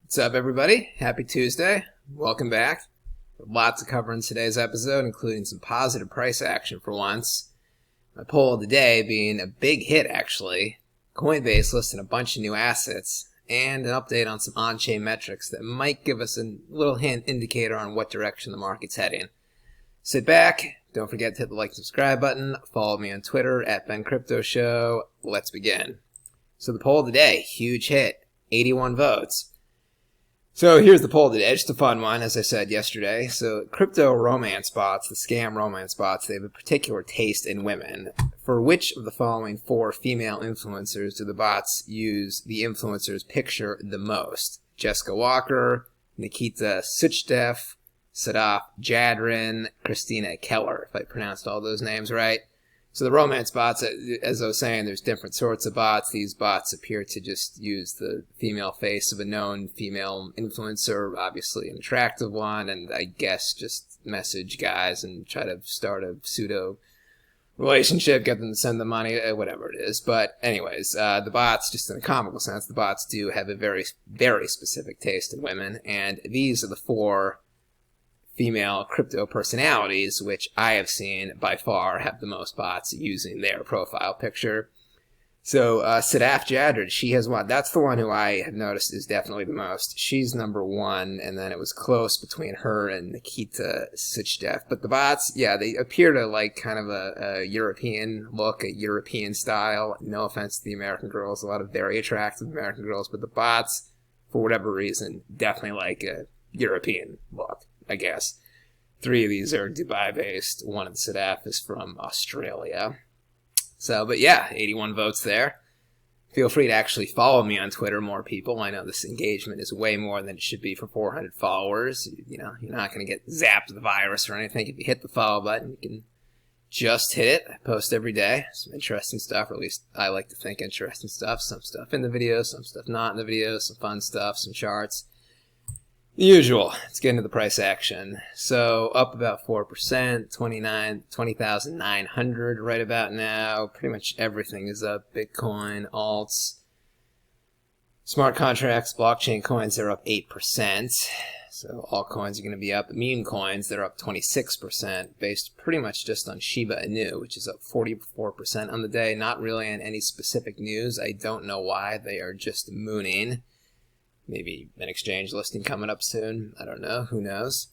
What's up, everybody? Happy Tuesday. Welcome back. Lots to cover in today's episode, including some positive price action for once. My poll of the day being a big hit, actually. Coinbase listing a bunch of new assets, and an update on some on-chain metrics that might give us a little hint indicator on what direction the market's heading. Sit back. Don't forget to hit the like and subscribe button. Follow me on Twitter at BenCryptoShow. Let's begin. So the poll of the day, huge hit, 81 votes. So here's the poll of the day, just a fun one, as I said yesterday. So crypto romance bots, the scam romance bots, they have a particular taste in women. For which of the following 4 female influencers do the bots use the influencer's picture the most? Jessica Walker, Nikita Suchdev, Sadaf Jadrin, Christina Keller, if I pronounced all those names right. So the romance bots, as I was saying, there's different sorts of bots. These bots appear to just use the female face of a known female influencer, obviously an attractive one, and I guess just message guys and try to start a pseudo relationship, get them to send them money, whatever it is. But anyways, the bots, just in a comical sense, the bots do have a very, very specific taste in women, and these are the 4 female crypto personalities, which I have seen by far have the most bots using their profile picture. So Sadaf Jadrid, she has one. That's the one who I have noticed is definitely the most. She's number 1, and then it was close between her and Nikita Suchdev. But the bots, yeah, they appear to like kind of a European look, a European style. No offense to the American girls, a lot of very attractive American girls, but the bots, for whatever reason, definitely like a European look, I guess. 3 of these are Dubai-based. One of the Sadaf is from Australia. So, but yeah, 81 votes there. Feel free to actually follow me on Twitter, more people. I know this engagement is way more than it should be for 400 followers. You know, you're not going to get zapped with the virus or anything. If you hit the follow button, you can just hit it. I post every day. Some interesting stuff, or at least I like to think interesting stuff. Some stuff in the videos, some stuff not in the videos, some fun stuff, some charts. The usual. Let's get into the price action. So up about 4%, 20,900 right about now. Pretty much everything is up. Bitcoin, alts, smart contracts, blockchain coins, they're up 8%. So all coins are going to be up. Meme coins, they're up 26%, based pretty much just on Shiba Inu, which is up 44% on the day. Not really on any specific news. I don't know why. They are just mooning. Maybe an exchange listing coming up soon. I don't know. Who knows?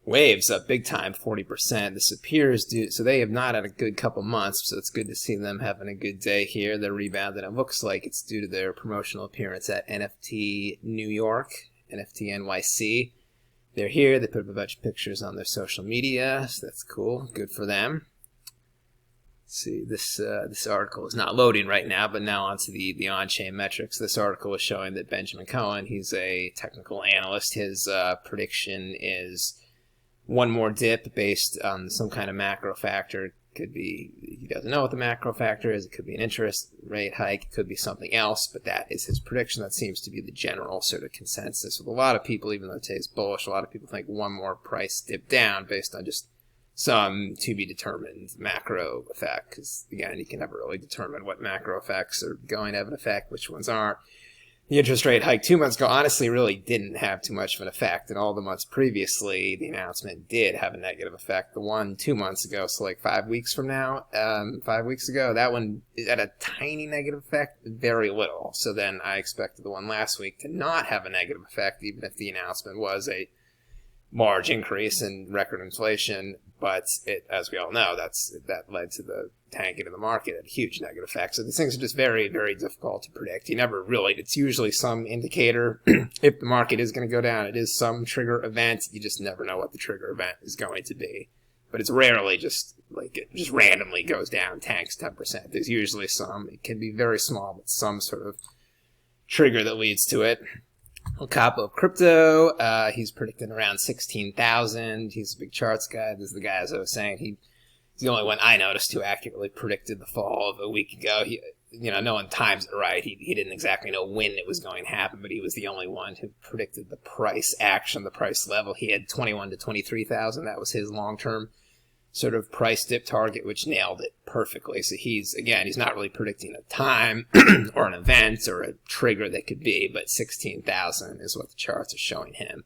Waves up big time, 40%. This appears due, so they have not had a good couple months, so it's good to see them having a good day here. They're rebounding. It looks like it's due to their promotional appearance at NFT New York, NFT NYC. They're here. They put up a bunch of pictures on their social media, so that's cool. Good for them. See, this article is not loading right now, but now onto the on-chain metrics. This article is showing that Benjamin Cohen, he's a technical analyst. His prediction is one more dip based on some kind of macro factor. Could be, he doesn't know what the macro factor is. It could be an interest rate hike. It could be something else, but that is his prediction. That seems to be the general sort of consensus with a lot of people, even though today's bullish. A lot of people think one more price dip down based on just some to-be-determined macro effect, because, again, you can never really determine what macro effects are going to have an effect, which ones aren't. The interest rate hike 2 months ago honestly really didn't have too much of an effect, and all the months previously, the announcement did have a negative effect. The one 2 months ago, so like 5 weeks from now, 5 weeks ago, that one had a tiny negative effect, very little. So then I expected the one last week to not have a negative effect, even if the announcement was a large increase in record inflation, but it, as we all know, that led to the tanking of the market at a huge negative effect. So these things are just very, very difficult to predict. You never really, it's usually some indicator. If the market is going to go down, it is some trigger event. You just never know what the trigger event is going to be. But it's rarely just like it just randomly goes down, tanks 10%. There's usually some, it can be very small, but some sort of trigger that leads to it. El Capo of Crypto, he's predicting around 16,000. He's a big charts guy. This is the guy, as I was saying, he's the only one I noticed who accurately predicted the fall of a week ago. No one times it right. He didn't exactly know when it was going to happen, but he was the only one who predicted the price action, the price level. He had 21 to 23,000. That was his long-term sort of price dip target, which nailed it perfectly. So he's not really predicting a time or an event or a trigger that could be, but 16,000 is what the charts are showing him.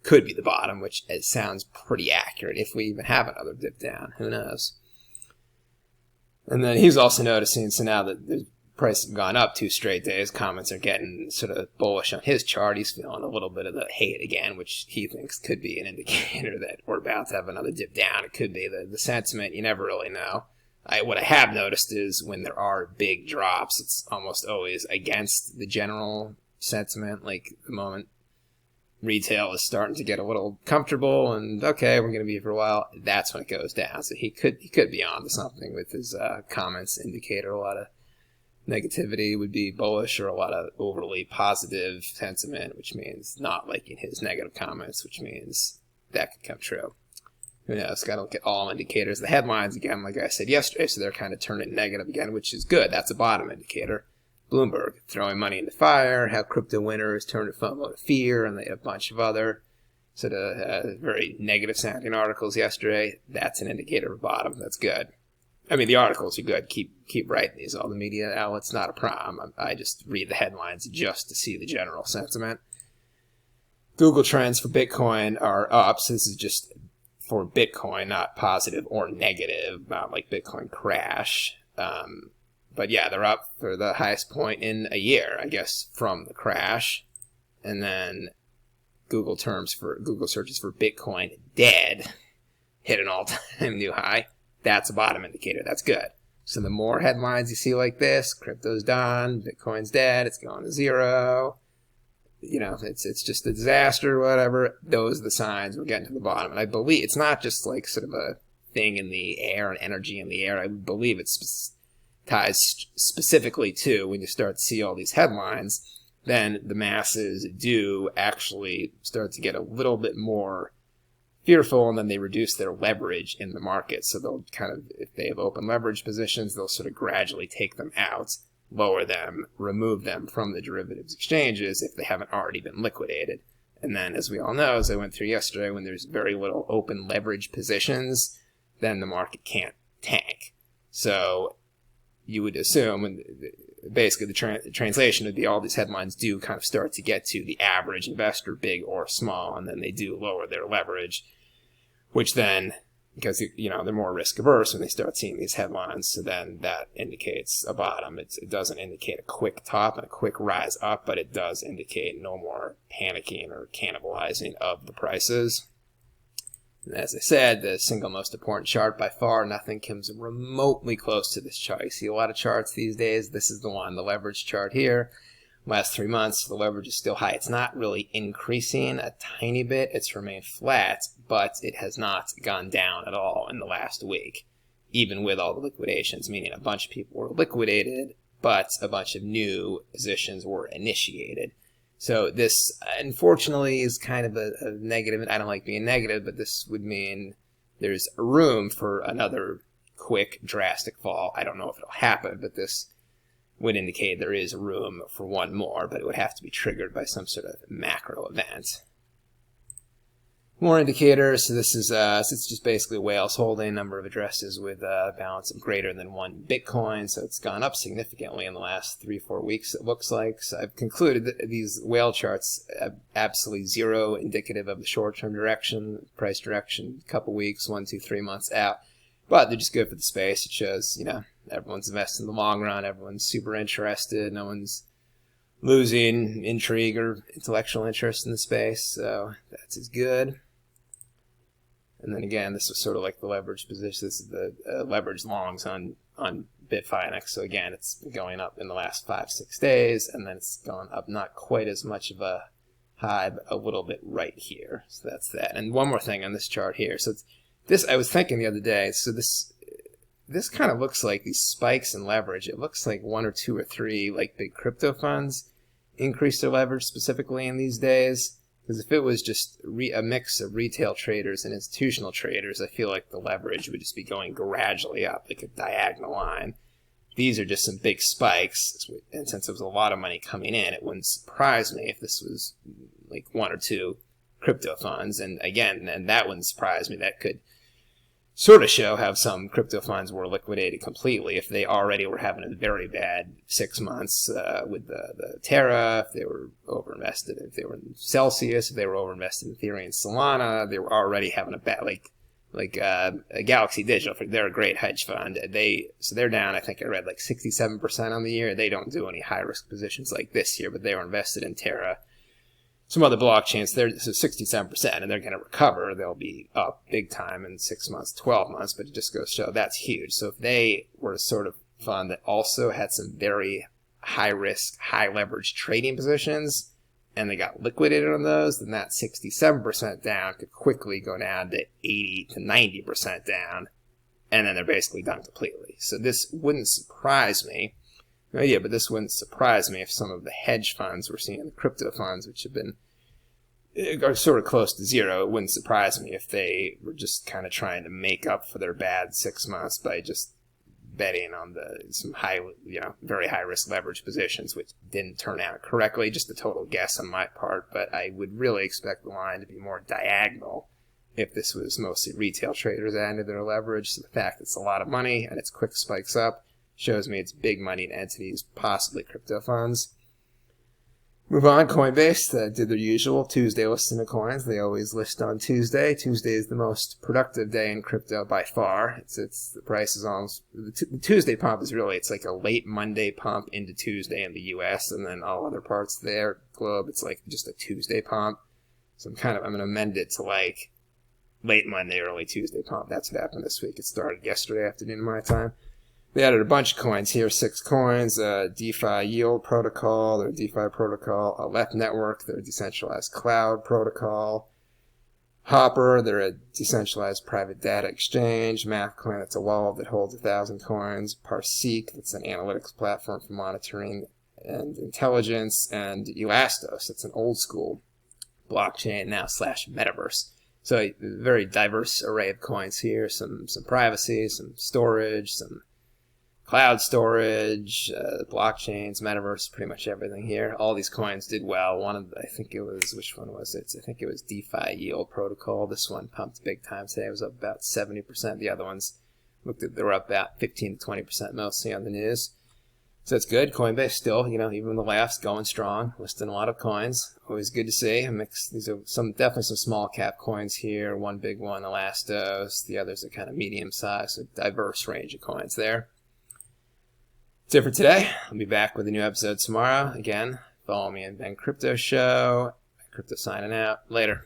Could be the bottom, which it sounds pretty accurate if we even have another dip down. Who knows? And then he's also noticing, so now that the price has gone up 2 straight days, comments are getting sort of bullish on his chart. He's feeling a little bit of the hate again, which he thinks could be an indicator that we're about to have another dip down. It could be the sentiment. You never really know. What I have noticed is when there are big drops, it's almost always against the general sentiment. Like the moment retail is starting to get a little comfortable and okay, we're going to be here for a while, that's when it goes down. So he could be on to something with his comments indicator. A lot of negativity would be bullish, or a lot of overly positive sentiment, which means not liking his negative comments, which means that could come true. Who knows? Got to look at all indicators. The headlines, again, like I said yesterday, so they're kind of turning negative again, which is good. That's a bottom indicator. Bloomberg throwing money into fire, how crypto winners turned FOMO to fear, and they had a bunch of other sort of very negative sounding articles yesterday. That's an indicator of bottom. That's good. I mean, the articles are good. Keep writing these. All the media outlets, not a problem. I just read the headlines just to see the general sentiment. Google trends for Bitcoin are up. So this is just for Bitcoin, not positive or negative, not like Bitcoin crash. But yeah, they're up for the highest point in a year, I guess, from the crash. And then Google searches for Bitcoin dead hit an all-time new high. That's a bottom indicator. That's good. So the more headlines you see like this, crypto's done, Bitcoin's dead, it's going to zero, you know, it's just a disaster, whatever. Those are the signs we're getting to the bottom. And I believe it's not just like sort of a thing in the air, an energy in the air. I believe it's ties specifically to when you start to see all these headlines, then the masses do actually start to get a little bit more fearful, and then they reduce their leverage in the market. So they'll kind of, if they have open leverage positions, they'll sort of gradually take them out, lower them, remove them from the derivatives exchanges if they haven't already been liquidated. And then, as we all know, as I went through yesterday, when there's very little open leverage positions, then the market can't tank. So you would assume, basically the translation would be all these headlines do kind of start to get to the average investor, big or small, and then they do lower their leverage, which then, because you know they're more risk averse when they start seeing these headlines, so then that indicates a bottom. It doesn't indicate a quick top and a quick rise up, but it does indicate no more panicking or cannibalizing of the prices. And as I said, the single most important chart by far, nothing comes remotely close to this chart. You see a lot of charts these days. This is the one, the leverage chart here. Last 3 months, the leverage is still high. It's not really increasing a tiny bit. It's remained flat, but it has not gone down at all in the last week, even with all the liquidations, meaning a bunch of people were liquidated, but a bunch of new positions were initiated. So this, unfortunately, is kind of a negative. I don't like being negative, but this would mean there's room for another quick, drastic fall. I don't know if it'll happen, but this would indicate there is room for one more, but it would have to be triggered by some sort of macro event. More indicators. So this is it's just basically whales holding number of addresses with a balance of greater than 1 Bitcoin. So it's gone up significantly in the last 3-4 weeks, it looks like. So I've concluded that these whale charts have absolutely zero indicative of the short-term direction, price direction, a couple weeks, 1, 2, 3 months out. But they're just good for the space. It shows, you know, everyone's invested in the long run. Everyone's super interested. No one's losing intrigue or intellectual interest in the space. So that's as good. And then again, this was sort of like the leverage position. This is the leverage longs on Bitfinex. So again, it's been going up in the last 5-6 days, and then it's gone up not quite as much of a high, but a little bit right here. So that's that. And one more thing on this chart here. So it's this. I was thinking the other day. So this kind of looks like these spikes in leverage. It looks like 1 or 2 or 3 like big crypto funds increase their leverage specifically in these days. Because if it was just a mix of retail traders and institutional traders, I feel like the leverage would just be going gradually up, like a diagonal line. These are just some big spikes, and since there was a lot of money coming in, it wouldn't surprise me if this was like 1 or 2 crypto funds. And again, then that wouldn't surprise me. That could sort of show how some crypto funds were liquidated completely if they already were having a very bad 6 months with the Terra, if they were overinvested, if they were in Celsius, if they were overinvested in Ethereum and Solana, they were already having a bad, like Galaxy Digital. They're a great hedge fund. So they're down, I think I read like 67% on the year. They don't do any high risk positions like this year, but they were invested in Terra. Some other blockchains, they're so 67%, and they're going to recover. They'll be up big time in 6 months, 12 months, but it just goes to show that's huge. So if they were a sort of fund that also had some very high risk, high leverage trading positions, and they got liquidated on those, then that 67% down could quickly go down to 80 to 90% down, and then they're basically done completely. So this wouldn't surprise me. No idea, but this wouldn't surprise me if some of the hedge funds we're seeing, the crypto funds, which have been are sort of close to zero, it wouldn't surprise me if they were just kind of trying to make up for their bad 6 months by just betting on some high, very high risk leverage positions, which didn't turn out correctly. Just a total guess on my part, but I would really expect the line to be more diagonal if this was mostly retail traders adding their leverage. So the fact it's a lot of money and it's quick spikes up shows me it's big money in entities, possibly crypto funds. Move on, Coinbase did their usual Tuesday listing of coins. They always list on Tuesday. Tuesday is the most productive day in crypto by far. It's the price is almost, the Tuesday pump is really, it's like a late Monday pump into Tuesday in the US, and then all other parts of the globe, it's like just a Tuesday pump. So I'm going to amend it to like late Monday, early Tuesday pump. That's what happened this week. It started yesterday afternoon my time. They added a bunch of coins here, 6 coins, DeFi Yield Protocol, their DeFi protocol, Aleph Network, their decentralized cloud protocol, Hopper, they're a decentralized private data exchange, Mathcoin, that's a wallet that holds 1,000 coins, Parseek, that's an analytics platform for monitoring and intelligence, and Elastos, that's an old school blockchain now / metaverse. So a very diverse array of coins here, some privacy, some storage, some cloud storage, blockchains, metaverse, pretty much everything here. All these coins did well. I think it was, which one was it? I think it was DeFi Yield Protocol. This one pumped big time today. It was up about 70%. The other ones they were up about 15 to 20% mostly on the news. So it's good. Coinbase still, even with the laughs, going strong, listing a lot of coins. Always good to see. These are definitely some small cap coins here. One big one, Elastos. The others are kind of medium size. So diverse range of coins there. That's it for today. I'll be back with a new episode tomorrow. Again, follow me on Ben Crypto Show. Ben Crypto signing out. Later.